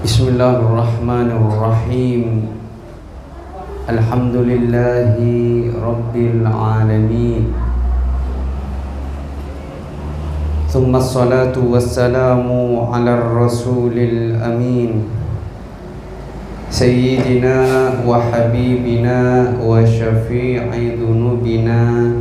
Bismillahirrahmanirrahim. Alhamdulillahi Rabbil alamin. Thumma salatu wassalamu ala rasulil amin, Sayyidina wa habibina wa syafi'i dhunubina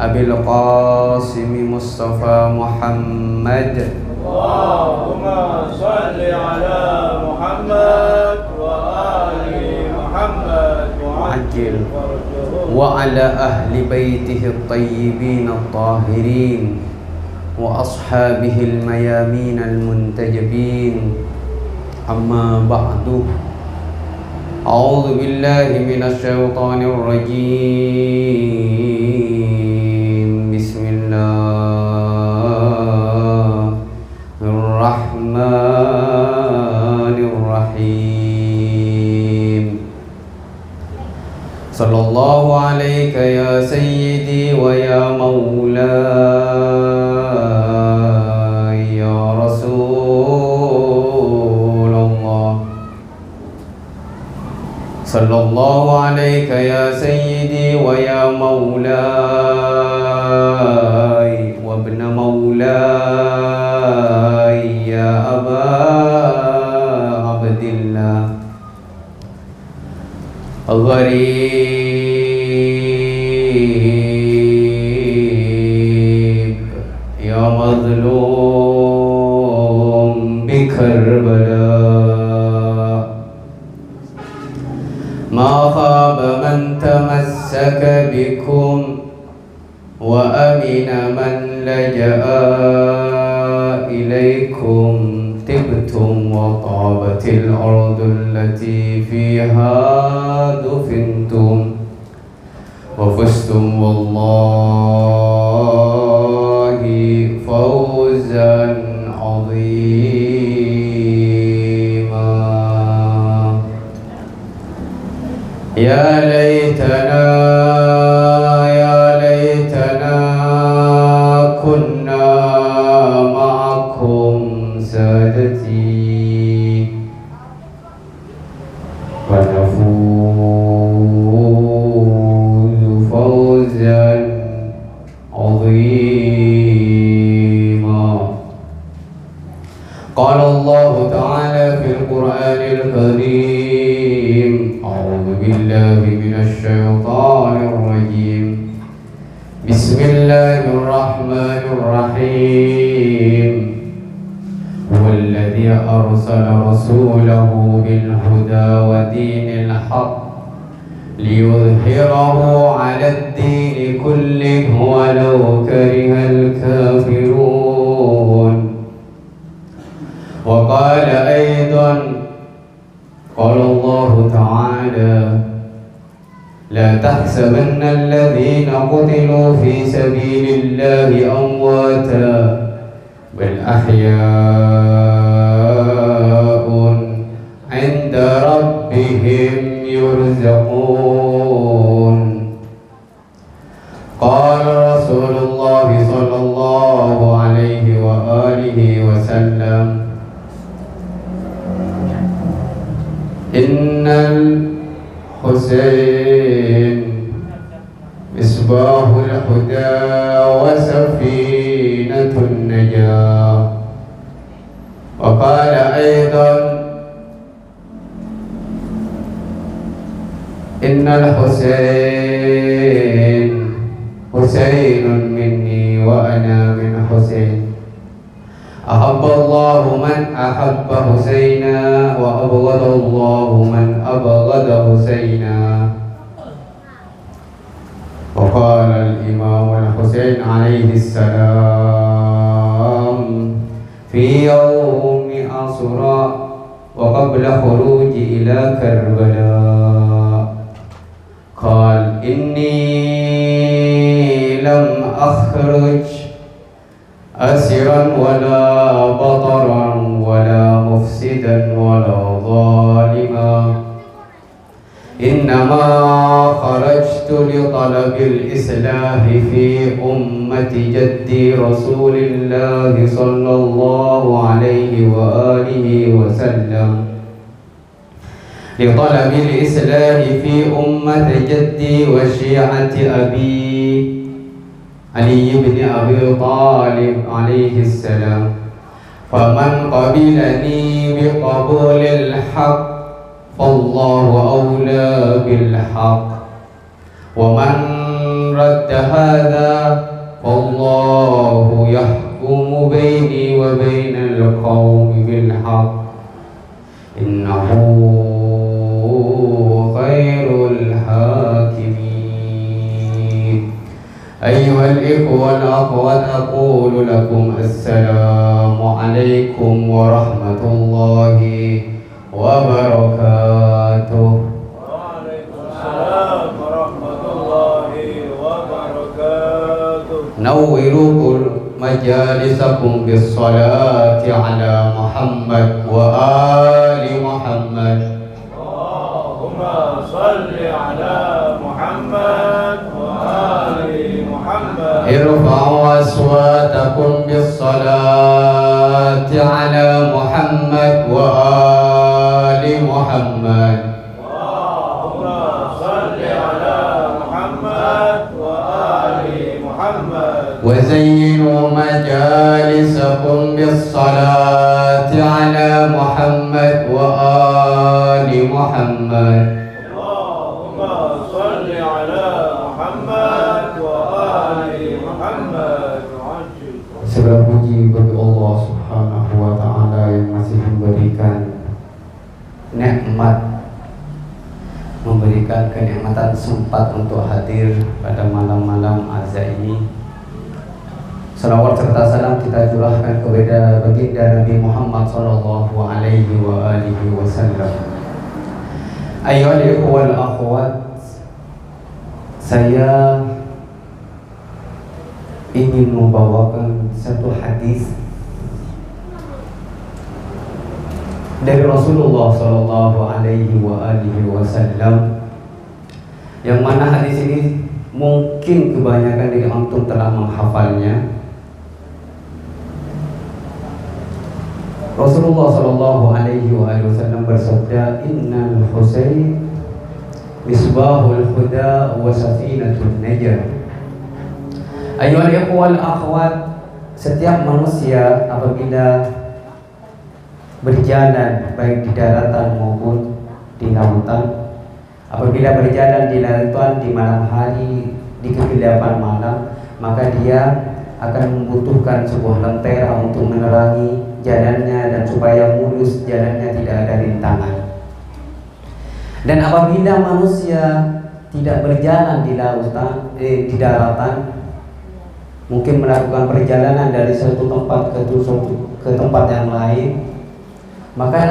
Abil Qasim Mustafa Muhammad. Allahumma salli ala Muhammad wa ali Muhammad wa ajil wa ala ahli baitihi at-tayyibin at-tahirin wa ashabihi al-mayamin al-muntajabin. Amma ba'du. A'udzu billahi minasy syaithanir rajim. Bismillahirrahmanirrahim. Sallallahu alayka ya sayyidi wa ya maulaya ya Rasulullah. Sallallahu alayka ya sayyidi wa ya maulaya wa ibn maulaya ya Aba Abdillah. Gharib ya mazlum bi Karbala, ma khaba man tamassaka bikum wa amina man laja'a ilaykum. Tibtum wa tabatil ardu allati fiha dufintum wa fustum wallahi fawzan azima. Ya laytana kunna ma'akum sadati wa nafuzu fawzan azima. Qala Allah ta'ala fil Qur'anil Karim. A'udzu billahi minasy syaithanir rajim. Bismillahirrahmanirrahim. Huwallazi arsala rasulahu bil huda wa dinil haqq liyudhhirahu 'alad dini kullihi walau karihal kafirun. Wa qala aidan, qala Allah ta'ala: La tahsabanna alladhina qutilu fi sabilillahi amwata bal ahya'un 'inda rabbihim yurzaqun. Qala Rasulullah sallallahu alaihi wa alihi wasallam: Innal Husain misbahul huda wa safinatun najah. Wa qala aidan: Innal Husain Husainun minni wa ana min Husain. Ahabballahu man ahabba Husaina wa abghadallahu man abghada Husaina. Wa qala al-Imam al-Husain alaihi salam fi yawmi Ashura wa qabla khuruji ila Karbala qala inni lam akhruj asiran wala bataran wala mufsidan wala zalima, innama kharajtu li talabil islahi fi ummati jaddi Rasulillah sallallahu alaihi wa alihi wa وسلم لطلب الإصلاح في أمة جدي وشيعة أبي علي بن أبي طالب عليه السلام فمن قبلني بقبول الحق فالله أولى بالحق ومن رد هذا فالله يحكم بيني وبين القوم بالحق إنه خير الحاكمين. أيها الإخوة والأخوات أقول لكم السلام عليكم ورحمة الله وبركاته. وعليكم السلام ورحمة الله وبركاته. نوروا مجالسكم بالصلاة على محمد وآل محمد. اللهم صل على محمد وآل محمد. ارفعوا أصواتكم بالصلاة على محمد وآل محمد. اللهم صل على محمد وآل محمد. وزينوا مجالسكم بالصلاة على محمد وآل محمد. اللهم صل على محمد وآل محمد. Segala puji bagi Allah Subhanahu wa Ta'ala yang masih memberikan nikmat, memberikan kenikmatan sempat untuk hadir pada malam-malam azza ini. Salawat serta salam kita curahkan kepada baginda Nabi Muhammad sallallahu alaihi wa alihi wasallam. Ayyuhal ikhwal akhwat, saya ingin membawakan satu hadis dari Rasulullah sallallahu alaihi wa alihi wasallam, yang mana hadis ini mungkin kebanyakan dari antum telah menghafalnya. Rasulullah sallallahu alaihi wa alihi wasallam bersabda, "Innal Husain misbahul huda wa safinatun najah." Ayyuhal ikhwal akhwat, setiap manusia apabila berjalan baik di daratan maupun di lautan, apabila berjalan di lautan di malam hari, di kegelapan malam, maka dia akan membutuhkan sebuah lentera untuk menerangi jalannya dan supaya mulus jalannya, tidak ada rintangan. Dan apabila manusia tidak berjalan di lautan, di daratan, mungkin melakukan perjalanan dari satu tempat ke tempat yang lain, maka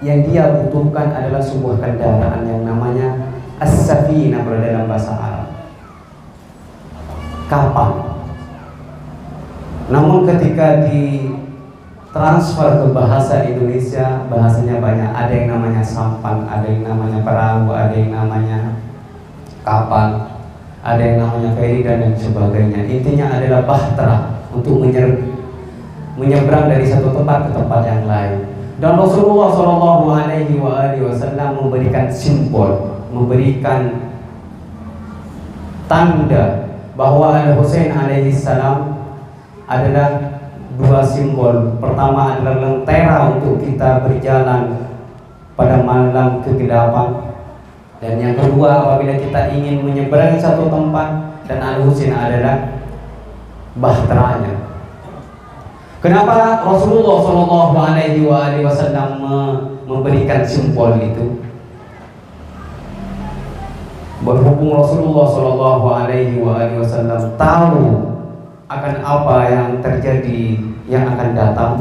yang dia butuhkan adalah sebuah kendaraan yang namanya as-safinah dalam bahasa Arab, kapal. Namun ketika ditransfer ke bahasa Indonesia, bahasanya banyak. Ada yang namanya sampan, ada yang namanya perahu, ada yang namanya kapal, ada yang namanya feri dan lain sebagainya. Intinya adalah bahtera untuk menyeberang dari satu tempat ke tempat yang lain. Dan Rasulullah Shallallahu Alaihi Wasallam memberikan simbol, memberikan tanda bahwa Al-Husain alaihi salam adalah dua simbol. Pertama adalah lentera untuk kita berjalan pada malam kegelapan. Dan yang kedua, apabila kita ingin menyeberangi satu tempat, dan Al-Husain adalah bahteranya. Kenapa Rasulullah Shallallahu Alaihi Wasallam memberikan simbol itu? Berhubung Rasulullah Shallallahu Alaihi Wasallam tahu akan apa yang terjadi, yang akan datang,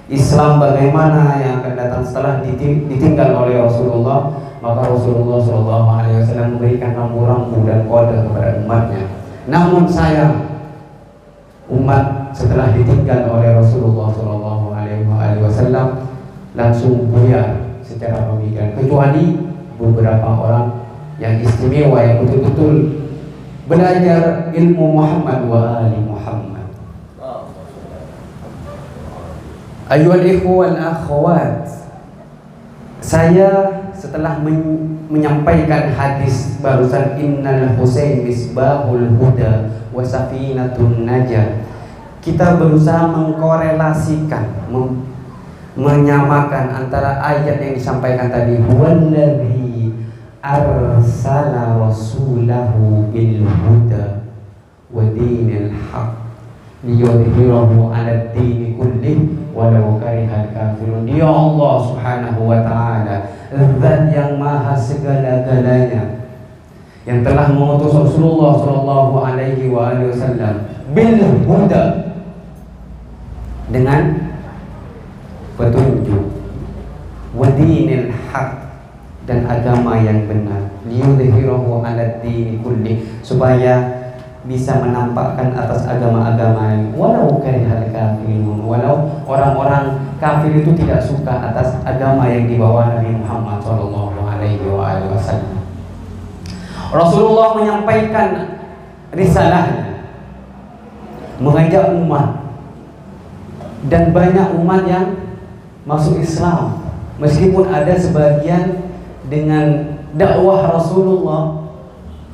Islam bagaimana yang akan datang setelah ditinggal oleh Rasulullah, maka Rasulullah Shallallahu Alaihi Wasallam memberikan rambu-rambu dan kode kepada umatnya. Namun sayang, umat setelah ditinggal oleh Rasulullah Shallallahu Alaihi Wasallam langsung buyar secara pemikiran, kecuali beberapa orang yang istimewa yang betul-betul belajar ilmu Muhammad wa ali Muhammad. Ayyuhal ikhwal akhwat, saya setelah menyampaikan hadis barusan, innal Husain misbahul huda wa safinatun najah, kita berusaha mengkorelasikan, menyamakan antara ayat yang disampaikan tadi, huwallazi arsala rasulahu bil huda wa dinil haq liyudhhirahu 'ala ad-din kullih walau karihal kafirun. Dia Allah Subhanahu wa taala, Zat yang maha segala-galanya, yang telah mengutus Rasulullah sallallahu alaihi wasallam bil huda, dengan petunjuk, wa dinil haq, dan agama yang benar, liyudhhirahu 'ala ad-din kullih, supaya bisa menampakkan atas agama-agama yang walau karihal kafirun, walau orang-orang kafir itu tidak suka atas agama yang dibawa Nabi Muhammad sallallahu alaihi wasallam. Rasulullah menyampaikan risalahnya, mengajak umat, dan banyak umat yang masuk Islam, meskipun ada sebagian dengan dakwah Rasulullah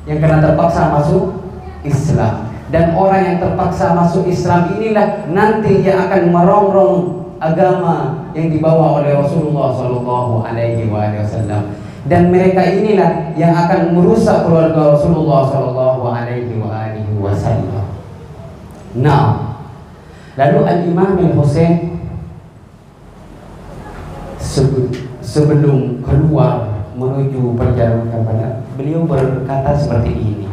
yang kena terpaksa masuk Islam. Dan orang yang terpaksa masuk Islam inilah nanti yang akan merongrong agama yang dibawa oleh Rasulullah sallallahu alaihi wasallam. Dan mereka inilah yang akan merusak keluarga Rasulullah sallallahu alaihi wasallam. Nah, lalu Al-Imam Al-Husain sebelum keluar menuju perjalanan kepada, beliau berkata seperti ini,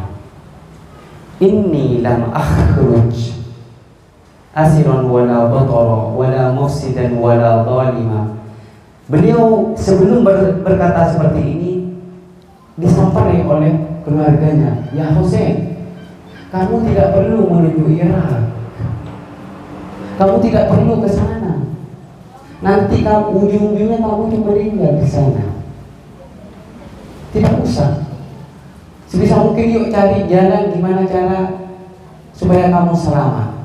inni lam akhruj asiran wala batara wala mufsidan wala zalima. Beliau sebelum berkata seperti ini disamperin oleh keluarganya, ya Husain, kamu tidak perlu menuju Irak, kamu tidak perlu ke sana, nanti kamu ujung-ujungnya kamu itu meninggal di sana. Tidak usah. Sebisa mungkin yuk cari jalan gimana cara supaya kamu selamat.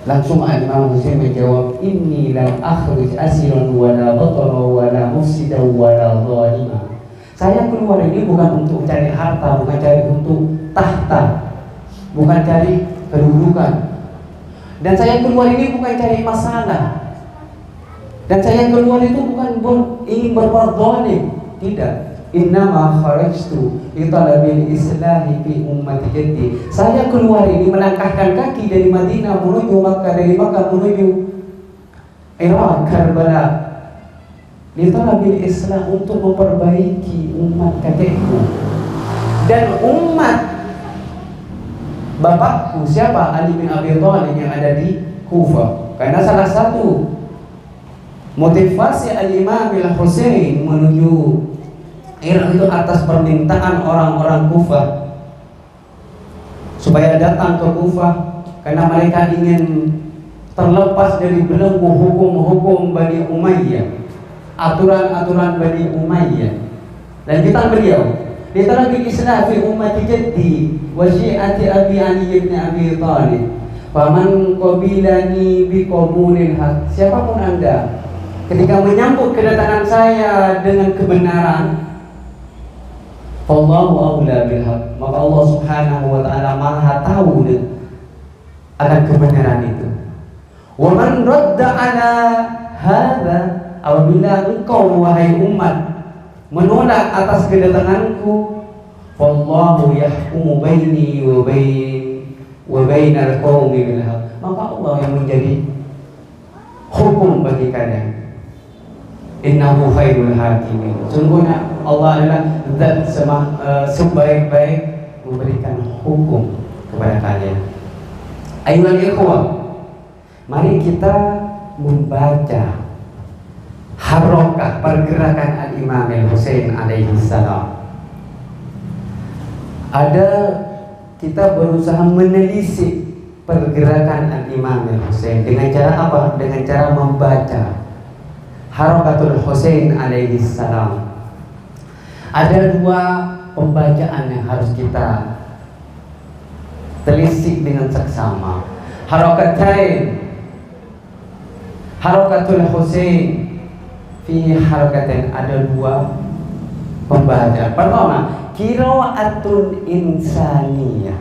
Langsung Imam Husain menjawab, inni lam akhruj asiran wala batara wala mufsida wala zalima. Saya keluar ini bukan untuk cari harta, bukan cari untuk tahta, bukan cari kedudukan. Dan saya keluar ini bukan cari masalah. Dan saya keluar itu bukan ingin berbuat zalim, tidak. Innama kharajtu li talabil islahi fi ummati jaddi. Saya keluar ini melangkahkan kaki dari Madinah menuju Makkah, dari Makkah menuju Irak, Karbala, li talabil islah, untuk memperbaiki umat kakekku dan umat bapakku. Siapa? Ali bin Abi Thalib yang ada di Kufah. Karena salah satu motivasi Al-Imam Al-Husain menuju Irak itu atas permintaan orang-orang Kufah supaya datang ke Kufah, karena mereka ingin terlepas dari belenggu hukum-hukum Bani Umayyah, aturan-aturan Bani Umayyah. Dan kita beliau ditarabil islah fi ummati jaddi wa syi'ati abi Ali bin Abi Thalib, faman qabilani bi qabulil haq. Siapapun Anda ketika menyambut kedatangan saya dengan kebenaran, Allahu a'la bil haq, maka Allah Subhanahu wa taala Maha tahu akan kebenaran itu. Wa man radda ala hadza, apabila engkau wahai umat menolak atas kedatanganku, wallahu yahkumu baini wa bainal qaumi bil haq, maka Allah yang menjadi hukum bagi kalian. Innahu khairul hakimin. Sungguhnya Allah adalah zat sebaik-baik memberikan hukum kepada kalian. Ayyuhal ikhwah, mari kita membaca harokah pergerakan Al-Imam Al-Husain alaihi salam. Kita berusaha menelisik pergerakan Al-Imam Al-Husain dengan cara apa? Dengan cara membaca Harokatul Husain alaihi salam. Ada dua pembacaan yang harus kita telisik dengan seksama. Harokatain Harakatul Husain fi harakatin, ada dua pembacaan. Pertama, qiraatun insaniyah.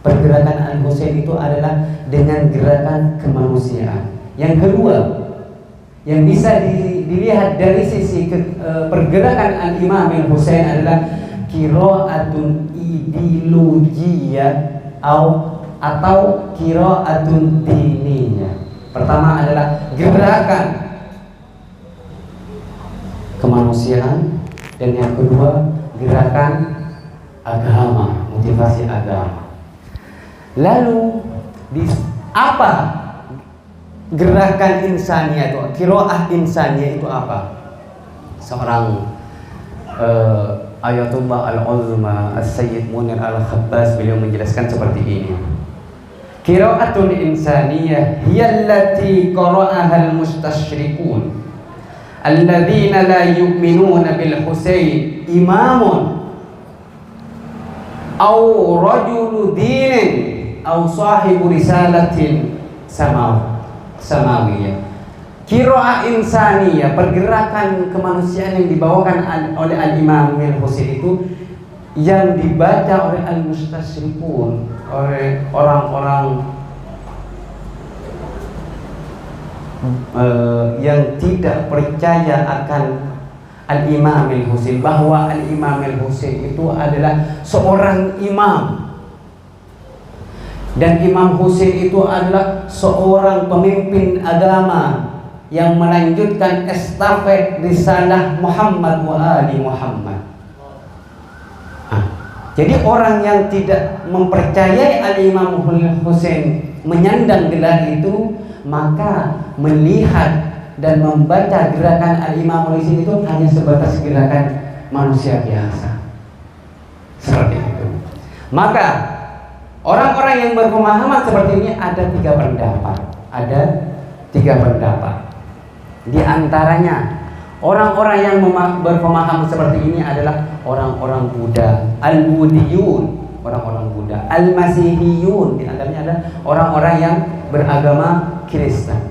Pergerakan Al-Husain itu adalah dengan gerakan kemanusiaan. Yang kedua, yang bisa dilihat dari sisi pergerakan Al-Imam Al-Husain adalah qiraatun ideologiyah atau qiraatun diniyah. Pertama adalah gerakan kemanusiaan, dan yang kedua gerakan agama, motivasi agama. Lalu apa gerakan insaniyah itu? Qiraah insaniyah itu apa? Seorang Ayatullah Al-Uzma As-Sayyid Munir Al-Khabbas, beliau menjelaskan seperti ini. Qira'atul insaniyah hiya allati qara'aha al-mustasyrikun alladzina la yu'minuna bil Husain imamun aw rajulu dinin aw sahibu risalatin samawiyah. Qira'ah insaniyah, pergerakan kemanusiaan yang dibawakan oleh Al-Imam Al-Husain itu yang dibaca oleh al-mustasyrikun, oleh orang-orang yang tidak percaya akan Al-Imam Al-Husain, bahwa Al-Imam Al-Husain itu adalah seorang imam, dan Imam Husain itu adalah seorang pemimpin agama yang melanjutkan estafet risalah Muhammad wa ali Muhammad. Jadi orang yang tidak mempercayai Al-Imam Husain menyandang gelar itu, maka melihat dan membaca gerakan Al-Imam Husain itu hanya sebatas gerakan manusia biasa. Seperti itu. Maka orang-orang yang berpemahaman seperti ini ada tiga pendapat. Ada tiga pendapat. Di antaranya orang-orang yang berpemahaman seperti ini adalah orang-orang Buddha, Al-Budiyun, orang-orang Buddha, Al-Masihiyun, di antaranya ada orang-orang yang beragama Kristen.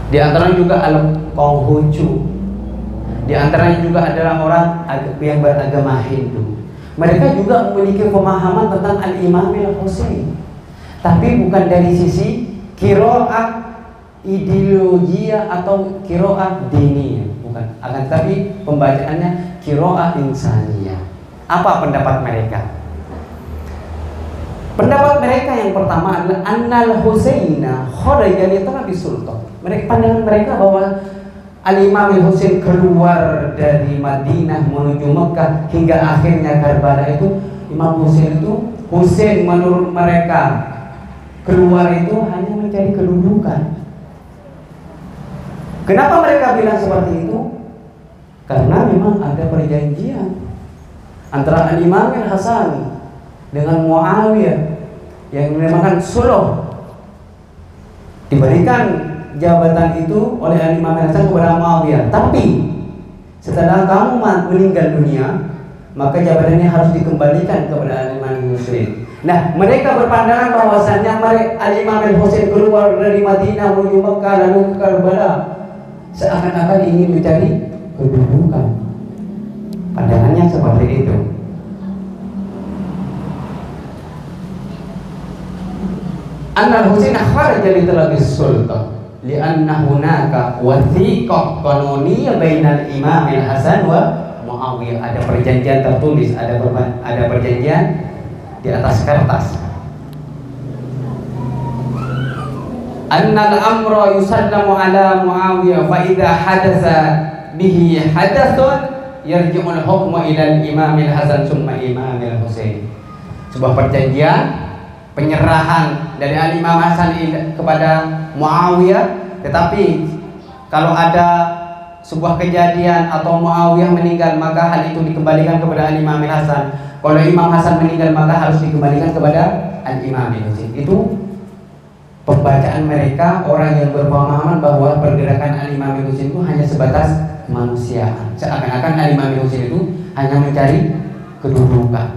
Di antaranya juga Al-Konghucu. Di antaranya juga adalah orang yang beragama Hindu. Mereka juga memiliki pemahaman tentang Al-Imam Al-Husain, tapi bukan dari sisi qiraat ideologia atau qiraat diniyah, bukan. Akan tapi pembacaannya qiraat insaniyah. Apa pendapat mereka? Pendapat mereka yang pertama adalah annal Husaina kharaja li talabi sultan. Mereka, pandangan mereka bahwa Al-Imam Al-Husain keluar dari Madinah menuju Mekah hingga akhirnya Karbala itu, Imam Husain itu, Husain menurut mereka keluar itu hanya mencari kedudukan. Kenapa mereka bilang seperti itu? Karena memang ada perjanjian antara Al-Imam Al-Hasan dengan Muawiyah yang dinamakan sulh. Diberikan jabatan itu oleh Al-Imam Al-Hasan kepada Muawiyah, tapi setelah kamu meninggal dunia, maka jabatannya harus dikembalikan kepada Al-Imam Al-Husain. Nah, mereka berpandangan bahwasannya Al-Imam Al-Husain keluar dari Madinah menuju Mekah lalu ke Karbala seakan-akan ingin mencari kedudukan. Pandangannya seperti itu. Al-Husain kharaja li talabi sultan li'anna hunaka wathiqah qanuniyah bainal Imam Al-Hasan wa Muawiyah. Ada perjanjian tertulis, ada perjanjian di atas kertas. Annal amra yusallamu ala Muawiyah fa idza hadatsa bihi hadatsun yarji'ul hukmu ila al-Imam Al-Hasan summa Imam Al-Husain. Sebuah perjanjian penyerahan dari Al-Imam Hasan kepada Muawiyah, tetapi kalau ada sebuah kejadian atau Muawiyah meninggal, maka hal itu dikembalikan kepada Al-Imam Hasan. Kalau Imam Hasan meninggal, maka harus dikembalikan kepada Al-Imam Husain. Itu pembacaan mereka, orang yang berpemahaman bahwa pergerakan Al-Imam Husain itu hanya sebatas kemanusiaan. Seakan-akan Al-Imam Husain itu hanya mencari kedudukan,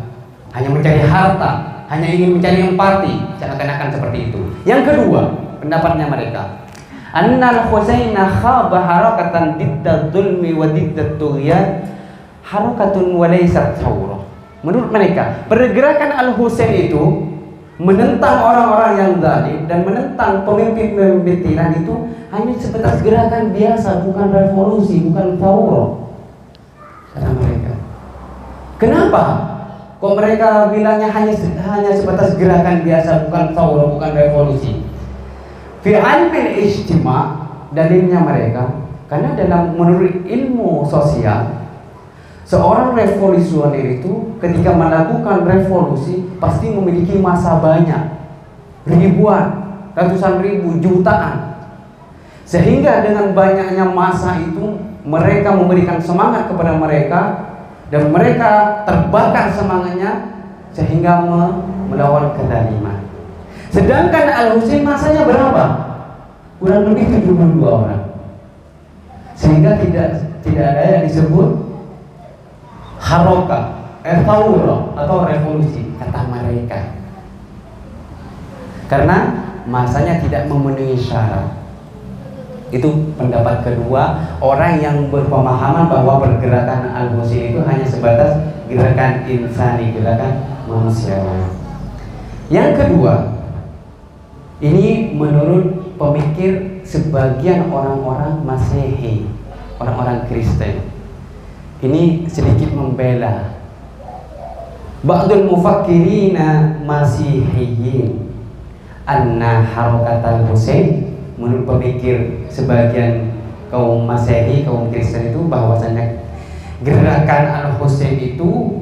hanya mencari harta, hanya ingin mencari empati, seakan-akan seperti itu. Yang kedua, pendapatnya mereka, Annal Husaina khaba harakatan didda dzulmi wa didda tughyan harakatun wa laysat thawrah. Menurut mereka, pergerakan Al-Husain itu menentang orang-orang yang zalim dan menentang pemimpin-pemimpin tiran itu hanya sebatas gerakan biasa, bukan revolusi, bukan thawrah, kata mereka. Kenapa? Kok mereka bilangnya hanya sebatas gerakan biasa, bukan thawrah, bukan revolusi? Fi ilmil ijtima', dalilnya mereka, karena menurut ilmu sosial, seorang revolusioner itu ketika melakukan revolusi pasti memiliki massa banyak, ribuan, ratusan ribu, jutaan. Sehingga dengan banyaknya massa itu mereka memberikan semangat kepada mereka dan mereka terbakar semangatnya sehingga melawan kezaliman. Sedangkan Al-Husain masanya berapa? Kurang lebih 72 orang. Sehingga tidak ada yang disebut harokah, thawrah atau revolusi, kata mereka. Karena masanya tidak memenuhi syarat. Itu pendapat kedua orang yang berpemahaman bahwa pergerakan Al-Husain itu hanya sebatas gerakan insani, gerakan manusiawi. Yang kedua, ini menurut pemikir sebagian orang-orang Masehi, orang-orang Kristen. Ini sedikit membela ba'dul mufakkirina Masihiyyin anna harakat al-Husain. Menurut pemikir sebagian kaum Masehi, kaum Kristen itu bahwasanya gerakan Al-Husain itu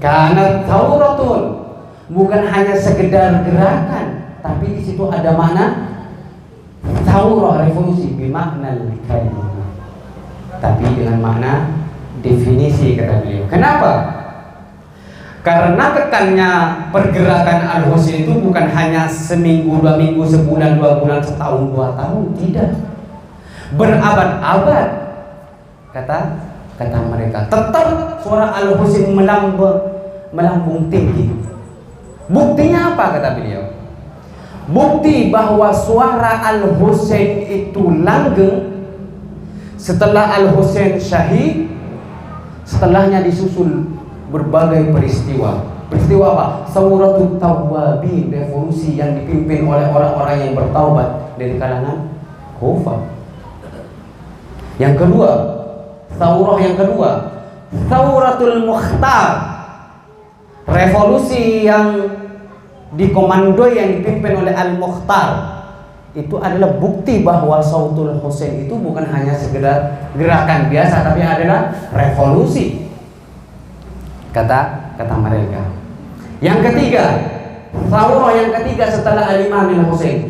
karena thawratun, bukan hanya sekedar gerakan, tapi di situ ada makna thawrah, revolusi, bimakna kalimah, tapi dengan makna definisi, kata beliau. Kenapa? Karena kekannya pergerakan Al-Husain itu bukan hanya seminggu, 2 minggu, sebulan, 2 bulan, setahun, 2 tahun, tidak. Berabad-abad, kata mereka. Tetap suara Al-Husain melambung tinggi. Buktinya apa, kata beliau? Bukti bahwa suara Al-Husain itu langgeng setelah Al-Husain syahid, setelahnya disusul berbagai peristiwa. Peristiwa apa? Sauratul Tawwabin, revolusi yang dipimpin oleh orang-orang yang bertaubat dari kalangan Kufah. Yang kedua, Saurah yang kedua, Sauratul Mukhtar, revolusi yang dikomandoi, yang dipimpin oleh Al-Mukhtar. Itu adalah bukti bahwa Sautul Husain itu bukan hanya sekedar gerakan biasa, tapi adalah revolusi, kata mereka. Yang ketiga, Saurah yang ketiga setelah Al-Imam Al-Husain,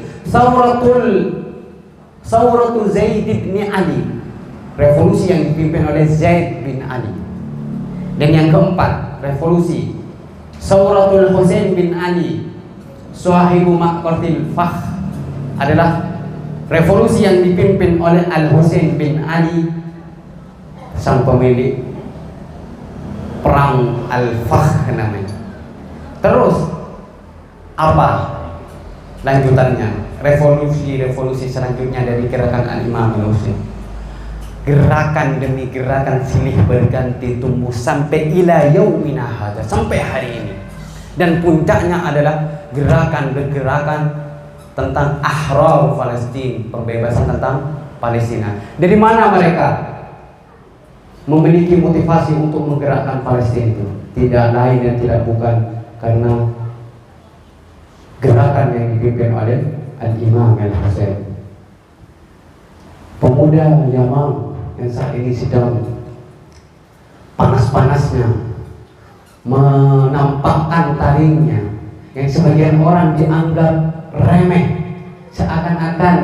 Sauratul Zaid bin Ali, revolusi yang dipimpin oleh Zaid bin Ali. Dan yang keempat, revolusi Sauratul Husain bin Ali, Sahibu Maqartil Fakh, adalah revolusi yang dipimpin oleh Al-Husain bin Ali, sang pemilik perang Al-Fakh namanya. Terus apa lanjutannya? Revolusi selanjutnya dari gerakan Al-Imam Al-Husain. Gerakan demi gerakan silih berganti tumbuh sampai ila yaumina hadza, sampai hari ini. Dan puncaknya adalah gerakan tentang ahrar Palestina, pembebasan tentang Palestina. Dari mana mereka memiliki motivasi untuk menggerakkan Palestina itu? Tidak lain dan tidak bukan karena gerakan yang dipimpin oleh Al-Imam Al-Husain, pemuda Yaman yang saat ini sedang panas-panasnya menampakkan taringnya, yang sebagian orang dianggap remeh, seakan-akan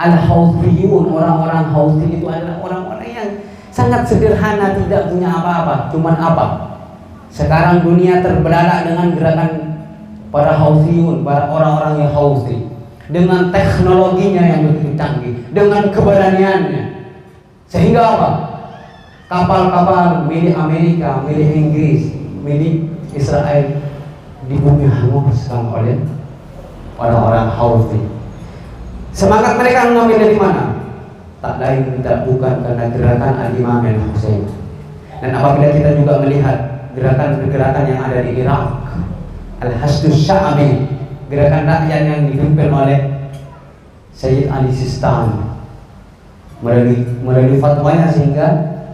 Al-Houthiyun, orang-orang Houthi itu adalah orang-orang yang sangat sederhana, tidak punya apa-apa. Cuman apa? Sekarang dunia terbelalak dengan gerakan para Houthiyun, para orang-orang yang Houthi, dengan teknologinya yang begitu canggih, dengan keberaniannya, sehingga apa? Kapal-kapal milik Amerika, milik Inggris, milik Israel di bumi hanguskan oleh orang-orang Houthi. Semangat mereka mengambil dari mana? Tak lain tak bukan karena gerakan Al-Imam Al-Husain. Dan apabila kita juga melihat gerakan-gerakan yang ada di Irak, Al-Hasdus Sya'bi, gerakan rakyat yang dipimpin oleh Sayyid Ali Sistani, melalui fatwanya sehingga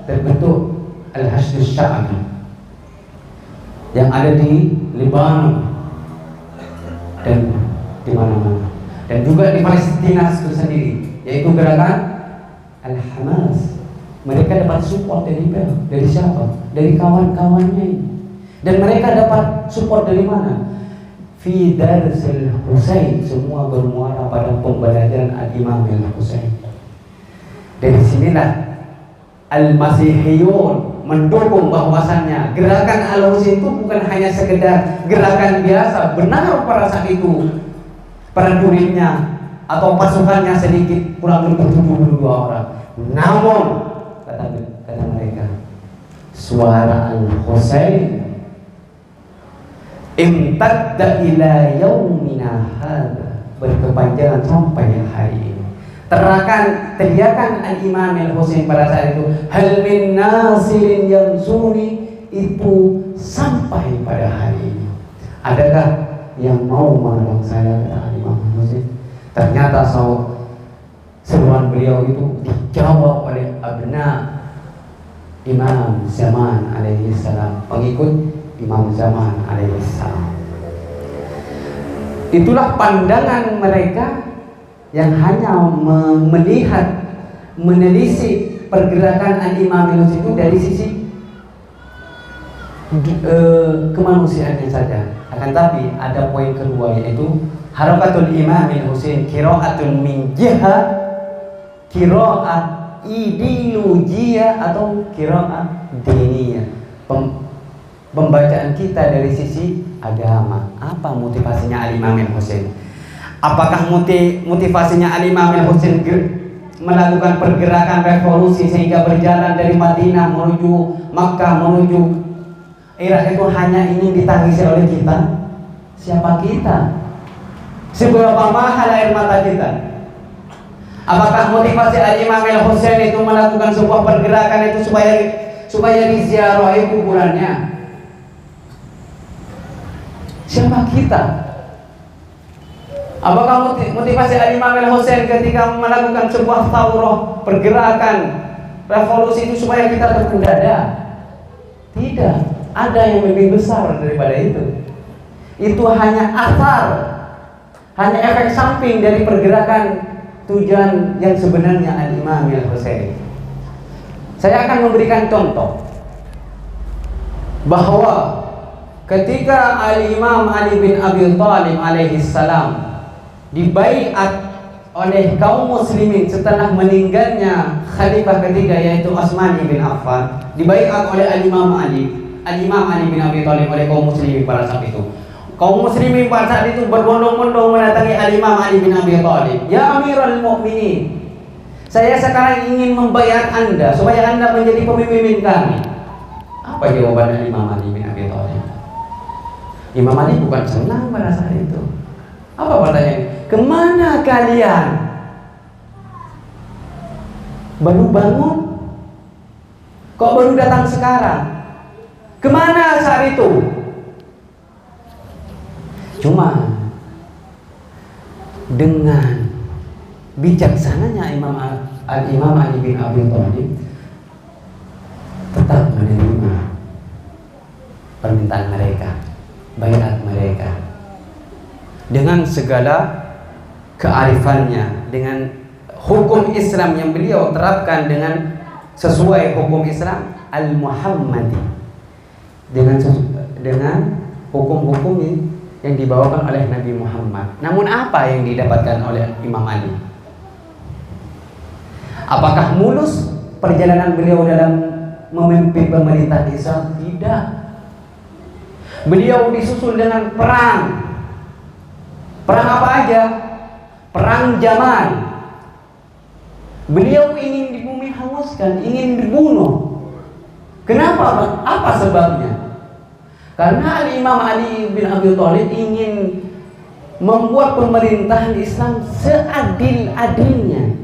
terbentuk Al-Hasdus Sya'bi yang ada di Lebanon dan di mana-mana, dan juga di Palestina itu sendiri, yaitu gerakan Al-Hamas. Mereka dapat support dari siapa? Dari kawan-kawannya ini. Dan mereka dapat support dari mana? Fi Darsil Husain. Semua bermuara pada pembelajaran Al-Imam Al-Husain. Dari sinilah Al-Masihiyun mendukung bahwasannya gerakan Al-Husain itu bukan hanya sekedar gerakan biasa. Benar pada saat itu prajuritnya atau pasukannya sedikit, kurang lebih 72 orang. Namun kata mereka, suara Al-Husain imtadda ila yaumina hadza, berkepanjangan sampai hari ini. Teriakan Al-Imam Al-Husain pada saat itu, hal min nasirin yansuni, itu sampai pada hari ini. Adakah yang mau menolong saya, kata Al-Imam Al-Husain? Ternyata seruan beliau itu dijawab oleh abna Imam Zaman alaihi salam, pengikut Imam Zaman alaihi salam. Itulah pandangan mereka yang hanya melihat, menelisik pergerakan Al-Imam Al-Husain itu dari sisi kemanusiaannya saja. Akan tapi ada poin kedua, yaitu harakatul Imam Al-Husain qira'atun min jihah qira'ah ideologiyah atau qira'ah diniyah. Pembacaan kita dari sisi agama. Apa motivasinya Al-Imam Al-Husain? Apakah motivasinya Al-Imam Al-Husain melakukan pergerakan revolusi sehingga berjalan dari Madinah menuju Makkah, menuju Irak itu hanya ingin ditangisi oleh kita? Siapa kita? Seberapa mahal air mata kita? Apakah motivasi Al-Imam Al-Husain itu melakukan sebuah pergerakan itu supaya diziarahi kuburannya? Siapa kita? Apakah motivasi Al-Imam Al-Husain ketika melakukan sebuah thawrah, pergerakan revolusi itu supaya kita terpedada? Tidak, ada yang lebih besar daripada itu. Itu hanya asar, hanya efek samping dari pergerakan tujuan yang sebenarnya Al-Imam Al-Husain. Saya akan memberikan contoh bahwa ketika Al-Imam Ali bin Abi Thalib alaihi salam dibaiat oleh kaum muslimin setelah meninggalnya khalifah ketiga, yaitu Utsman bin Affan, dibaiat oleh Al-Imam Ali bin Abi Thalib oleh kaum muslimin pada saat itu. Kaum muslimin pada saat itu berbondong-bondong mendatangi Al-Imam Ali bin Abi Thalib. Ya Amirul Mukminin, saya sekarang ingin membaiat Anda supaya Anda menjadi pemimpin kami. Apa jawaban Al-Imam Ali bin Abi Thalib? Imam Ali bukan senang pada saat itu. Apa pertanyaannya? Kemana kalian? Baru bangun? Kok baru datang sekarang? Kemana saat itu? Cuma dengan bijaksananya Al-Imam Ali bin Abi Thalib tetap menerima permintaan mereka, baiat mereka, dengan segala kearifannya, dengan hukum Islam yang beliau terapkan dengan sesuai hukum Islam Al-Muhammadi, dengan hukum-hukum yang dibawakan oleh Nabi Muhammad. Namun apa yang didapatkan oleh Imam Ali? Apakah mulus perjalanan beliau dalam memimpin pemerintah Islam? Tidak. Beliau disusul dengan perang. Perang apa aja? Perang zaman. Beliau ingin di bumi hanguskan, ingin dibunuh. Kenapa? Apa sebabnya? Karena Imam Ali bin Abi Thalib ingin membuat pemerintahan Islam seadil-adilnya.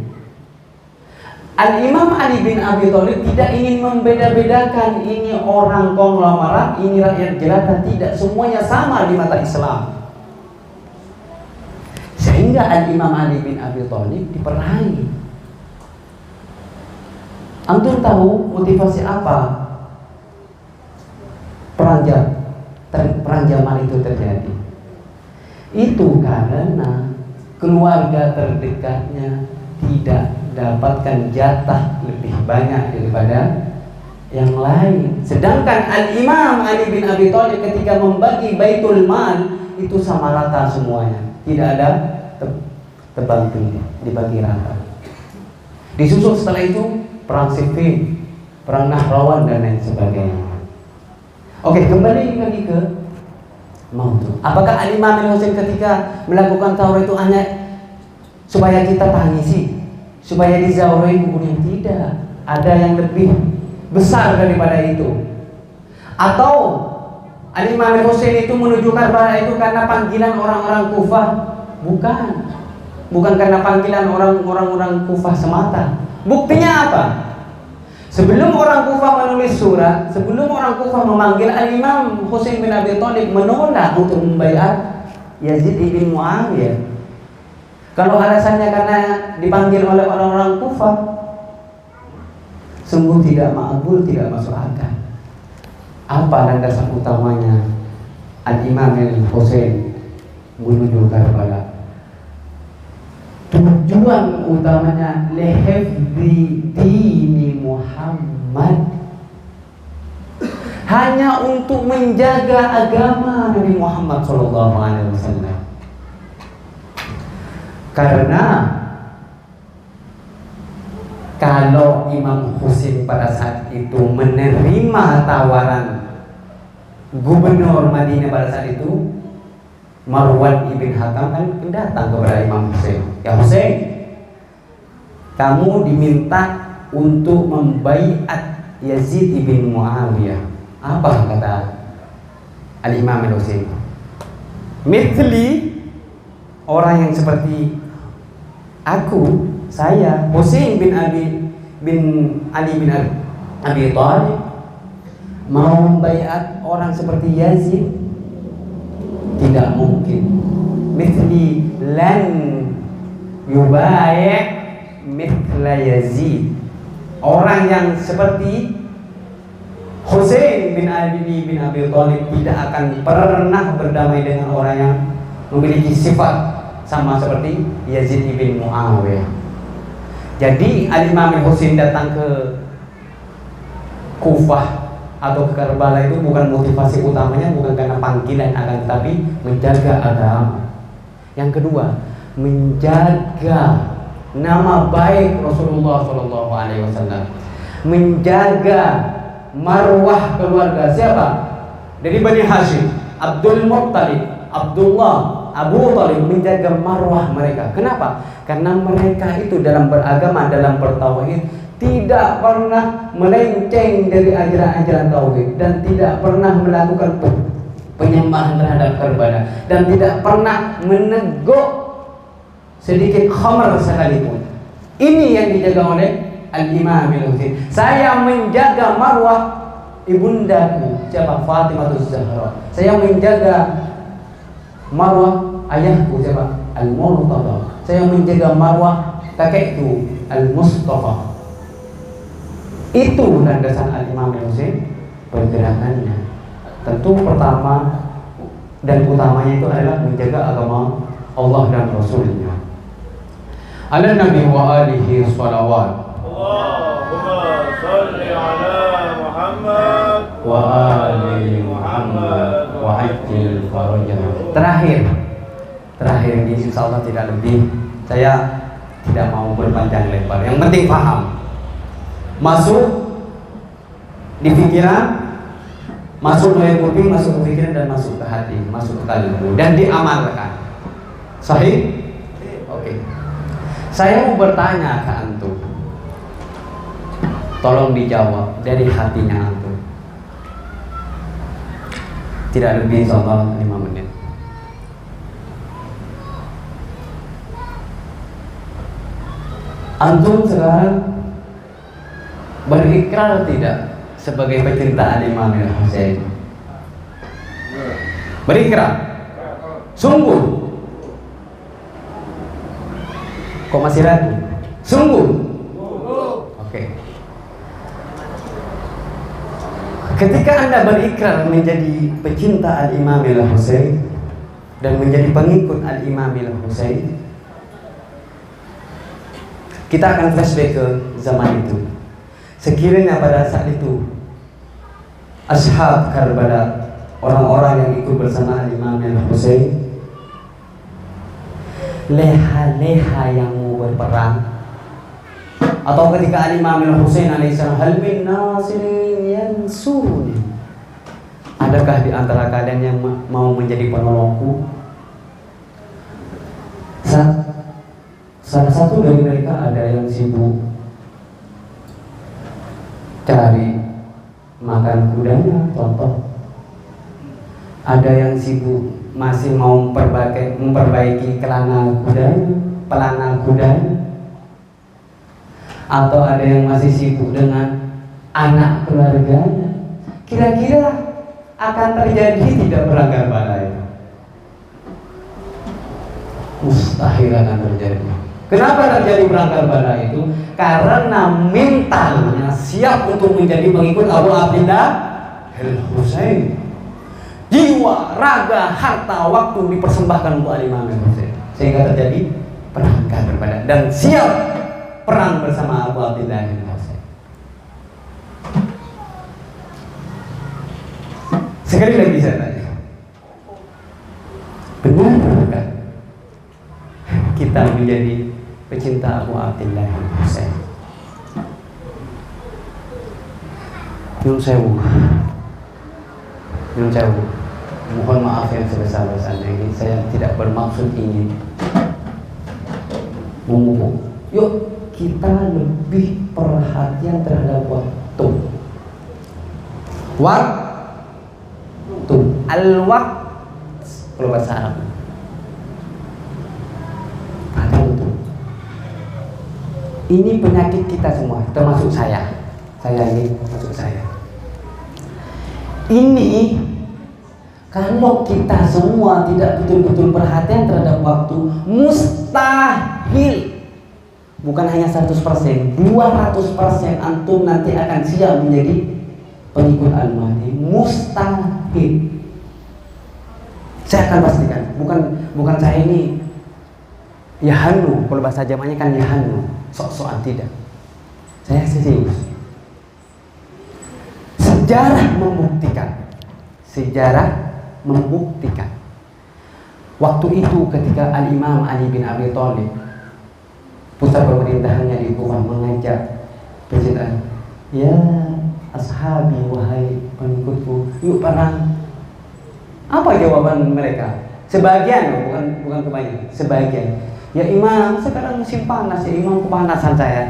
Al-Imam Ali bin Abi Thalib tidak ingin membeda-bedakan ini orang konglomerat, ini rakyat jelata, tidak, semuanya sama di mata Islam. Sehingga Al-Imam Ali bin Abi Thalib diperangi. Antum tahu motivasi apa perang Jamal itu terjadi? Itu karena keluarga terdekatnya tidak dapatkan jatah lebih banyak daripada yang lain. Sedangkan Al-Imam Ali bin Abi Thalib ketika membagi Baitul Mal itu sama rata semuanya, tidak ada tebang pilih, dibagi rata. Disusul setelah itu perang Siffin, perang Nahrawan dan lain sebagainya. Oke, kembali lagi ke Maudhu. Apakah Al-Imam Al-Husain ketika melakukan tawar itu hanya supaya kita tangisi, supaya dizaurai kuburnya? Tidak, ada yang lebih besar daripada itu. Atau Al-Imam Al-Husain itu menuju Karbala itu karena panggilan orang-orang Kufah? Bukan karena panggilan orang-orang Kufah semata. Buktinya apa? Sebelum orang Kufah menulis surat, sebelum orang Kufah memanggil, Al-Imam Husain bin Abi Thalib menolak untuk membaiat Yazid ibn Muawiyah. Kalau alasannya karena dipanggil oleh orang-orang Kufah, sungguh tidak makbul, tidak masuk akal. Apa landasan utamanya Al-Imam Al-Husain menuju Karbala? Tujuan utamanya lihifdzi dini Muhammad, hanya untuk menjaga agama Nabi Muhammad SAW. Karena kalau Imam Husain pada saat itu menerima tawaran gubernur Madinah pada saat itu, Marwan ibn Hakam kan datang kepada Imam Husain, ya Husain, kamu diminta untuk membaiat Yazid ibn Muawiyah. Apa kata Al-Imam Al-Husain? Mithli, orang yang seperti aku, saya Husain bin Ali bin Abi Thalib mau membaiat orang seperti Yazid? Tidak mungkin. Mithli lan yubai' mithla Yazid. Orang yang seperti Husain bin Ali bin Abi Thalib tidak akan pernah berdamai dengan orang yang memiliki sifat sama seperti Yazid ibn Muawiyah. Jadi Al-Imam Husain datang ke Kufah atau ke Karbala itu bukan motivasi utamanya, bukan karena panggilan, akan tetapi menjaga agama. Yang kedua, menjaga nama baik Rasulullah SAW, menjaga marwah keluarga siapa? Dari Bani Hashim, Abdul Muttalib, Abdullah, Abu Talib, menjaga marwah mereka. Kenapa? Karena mereka itu dalam beragama, dalam bertauhid tidak pernah melenceng dari ajaran-ajaran tauhid, dan tidak pernah melakukan penyembahan terhadap Karbala, dan tidak pernah meneguk sedikit khamar sekalipun. Ini yang dijaga oleh Al-Imam Al-Husain. Saya menjaga marwah ibundaku, siapa? Fatimahuz Zahra. Saya menjaga marwah ayahku, siapa? Al-Murtada. Saya menjaga marwah kakekku, Al-Mustafa. Itu landasan Al-Imam Al-Husain pergerakannya. Tentu pertama dan utamanya itu adalah menjaga agama Allah dan Rasulnya. Ala Nabi wa alihi salawat. Allahumma salli ala Muhammad Wa ali Muhammad wa ajil farajah. Terakhir ini insyaallah tidak lebih. Saya tidak mau berpanjang lebar. Yang penting paham. Masuk di pikiran, masuk ke kuping, masuk ke pikiran, dan masuk ke hati, masuk ke kalbu, dan diamalkan. Sahih? Oke. Saya mau bertanya ke antum. Tolong dijawab dari hatinya antum. Tidak lebih insyaallah 5 menit. Antum sekarang berikrar tidak sebagai pecinta Al-Imam Al-Husain? Berikrar? Sungguh? Kok masih ragu? Sungguh? Oke. Ketika Anda berikrar menjadi pecinta Al-Imam Al-Husain dan menjadi pengikut Al-Imam Al-Husain, kita akan flashback ke zaman itu. Sekiranya pada saat itu ashab Karbala, orang-orang yang ikut bersama Imam Al-Husain, leha-leha yang mau berperang, atau ketika Imam Al-Husain alaihissalam, hal min nasirin yansuruni, adakah di antara kalian yang mau menjadi penolongku? Salah satu dari mereka ada yang sibuk cari makan kudanya, contoh. Ada yang sibuk masih mau memperbaiki pelana kudanya. Atau ada yang masih sibuk dengan anak keluarganya. Kira-kira akan terjadi tidak perangkap balai? Mustahil akan terjadi. Kenapa terjadi perangkap bala itu? Karena mentalnya siap untuk menjadi pengikut Abu Abdillah Al-Husain. Jiwa, raga, harta, waktu dipersembahkan untuk Al-Imam Al-Husain, sehingga terjadi perangkap berbeda dan siap perang bersama Abu Abdillah Al-Husain. Sekali lagi saya tanya, benarkah kita menjadi pecinta Abu Abdillah Al-Husain? Nyun sewu, mohon maaf yang sebesar-besarnya ini. Saya tidak bermaksud ingin memupuk. Yuk kita lebih perhatian terhadap waktu. Al-waqt kalau bahasa Arab. Ini penyakit kita semua, termasuk saya. Ini kalau kita semua tidak betul-betul perhatian terhadap waktu, mustahil, bukan hanya 100%, 200% antum nanti akan siap menjadi pengikut Al-Mahdi. Mustahil. Saya akan pastikan, bukan saya ini yahanu, kalau bahasa Jamannya kan yahanu, sok-sokan, tidak. Saya serius. Sejarah membuktikan waktu itu ketika Al-Imam Ali bin Abi Thalib, pusat pemerintahannya di Kufah, mengajak presiden, ya ashabi, wahai pengikutku, yuk perang. Apa jawaban mereka? Sebagian, bukan kebanyakan, sebagian. Ya Imam, sekarang musim panas, ya Imam, kepanasan saya.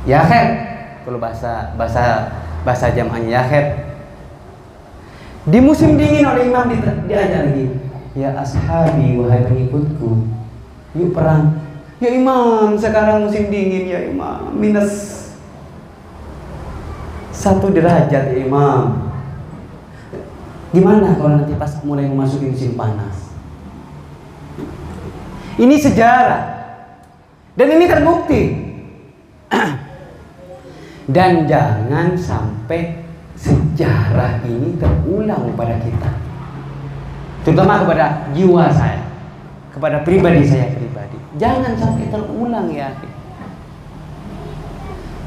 Ya khair, kalau bahasa jam'ahnya ya khair. Di musim dingin oleh Imam diajak lagi, ya ashabi, wahai pengikutku, yuk perang. Ya Imam, sekarang musim dingin, ya Imam, minus 1 derajat ya Imam. Gimana kalau nanti pas mulai memasuki musim panas? Ini sejarah dan ini terbukti. Dan jangan sampai sejarah ini terulang pada kita, terutama kepada jiwa saya, kepada pribadi saya pribadi. Jangan sampai terulang ya.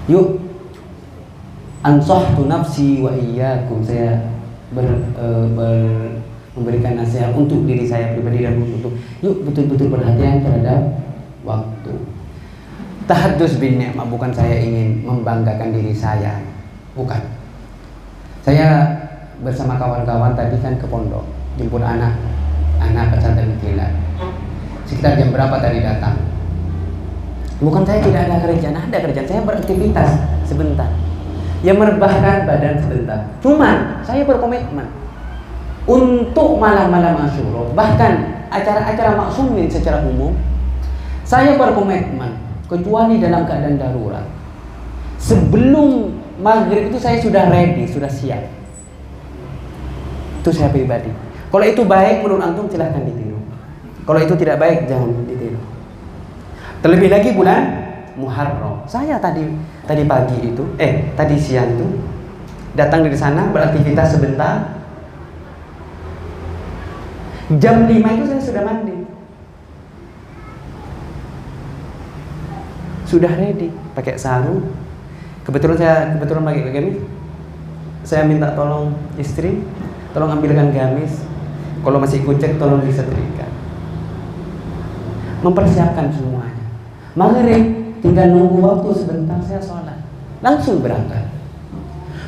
Yuk, ansahtu nafsi wa iyyakum, saya memberikan nasihat untuk diri saya pribadi dan untuk yuk betul-betul perhatian terhadap waktu. Tahaddus bin ni'mah, bukan saya ingin membanggakan diri saya, bukan. Saya bersama kawan-kawan tadi kan ke pondok, jemput anak pesantren kilat. Sekitar jam berapa tadi datang? Bukan saya tidak ada kerjaan, saya beraktivitas sebentar. Ya merebahkan badan sebentar. Cuman saya berkomitmen untuk malam-malam Asyura, bahkan acara-acara maksumin secara umum, Saya berkomitmen kecuali dalam keadaan darurat. Sebelum maghrib itu saya sudah ready, sudah siap. Itu saya pribadi. Kalau itu baik menurut antum silahkan ditiru. Kalau itu tidak baik jangan ditiru. Terlebih lagi bulan Muharram. Saya tadi pagi itu, tadi siang itu datang dari sana beraktivitas sebentar. Jam 5 itu saya sudah mandi. Sudah ready, pakai sarung. Kebetulan pakai gamis. Saya minta tolong istri, tolong ambilkan gamis. Kalau masih kucek tolong disetrika. Mempersiapkan semuanya. Maghrib tinggal nunggu waktu sebentar saya sholat, langsung berangkat.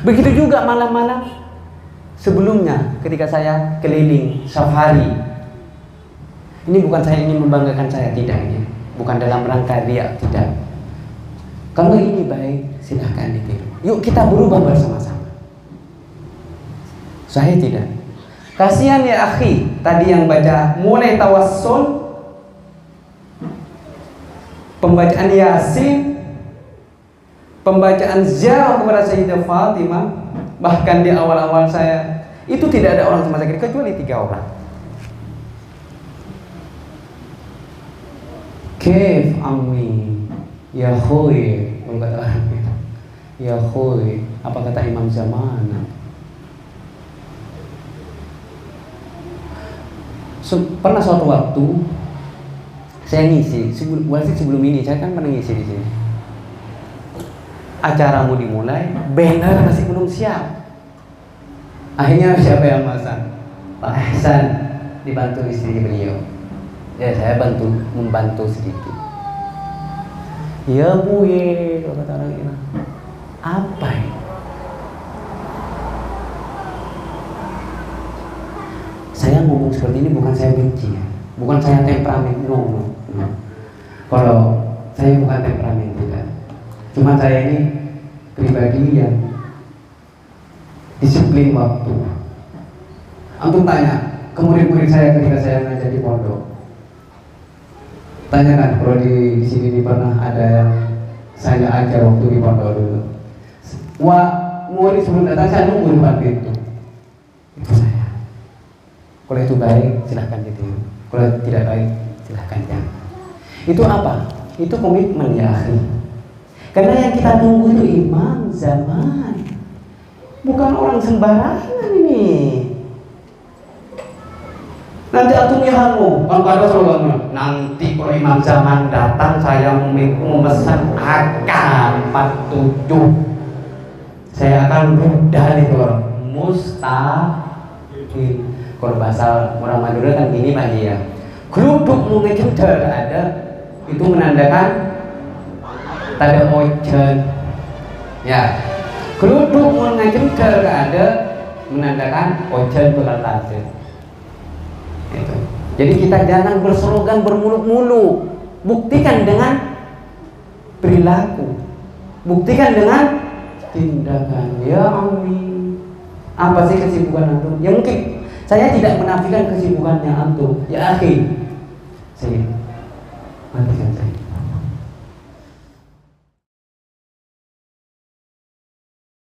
Begitu juga malam-malam sebelumnya ketika saya keliling safari. Ini bukan saya ingin membanggakan saya, tidak ini. Bukan dalam rangka riak, tidak. Kalau ini baik, silahkan ditiru. Yuk kita berubah bersama-sama. Saya tidak. Kasihan ya akhi, tadi yang baca mulai tawassul, pembacaan Yasin, pembacaan ziarah kepada Sayyidah Fatimah, bahkan di awal-awal saya itu tidak ada orang sama sekali kecuali 3 orang. Kef ammi ya khoy, kata Arabnya. Ya khoy, apa kata Imam Zamana? Pernah suatu waktu saya ngisi sebelum ini, saya kan pernah ngisi di sini. Acara mau dimulai, banner masih belum siap. Akhirnya siapa yang masang? Pak Hasan, dibantu istri beliau. Ya saya membantu sedikit. Ya Bu ye, kata orang ini. Apa ini? Saya ngomong seperti ini bukan saya benci ya. Bukan saya temperamen, no. Kalau saya bukan temperamen tidak. Cuma saya ini pribadi yang disiplin waktu. Antum tanya ke murid-murid saya ketika saya ngajar di pondok. Tanyakan kalau di sini pernah ada yang saya ajar waktu di pondok dulu. Murid sebelum datang saya nunggu di depan pintu. Itu saya. Kalau itu baik silahkan ditiru. Kalau tidak baik silahkan jangan. Itu apa? Itu komitmen ya akhi. Karena yang kita tunggu itu imam zaman, bukan orang sembarangan ini. Nanti antum ya hamu, kalau ada slogannya. Nanti kalau imam zaman datang saya memesan AK-47. Saya akan rudal itu orang. Mustahil. Kalau bahasa orang Madura kan gini Pak ya. Keruduk mungkin tidak ada, itu menandakan tanda ojen. Ya. Keruduk mungkin tidak ada, menandakan ojen berlatih. Itu. Jadi kita jangan berslogan bermuluk-muluk. Buktikan dengan perilaku. Buktikan dengan tindakan. Ya amin. Apa sih kesibukan antum? Ya mungkin saya tidak menafikan kesibukannya antum. Ya akhi, saya matikan saya.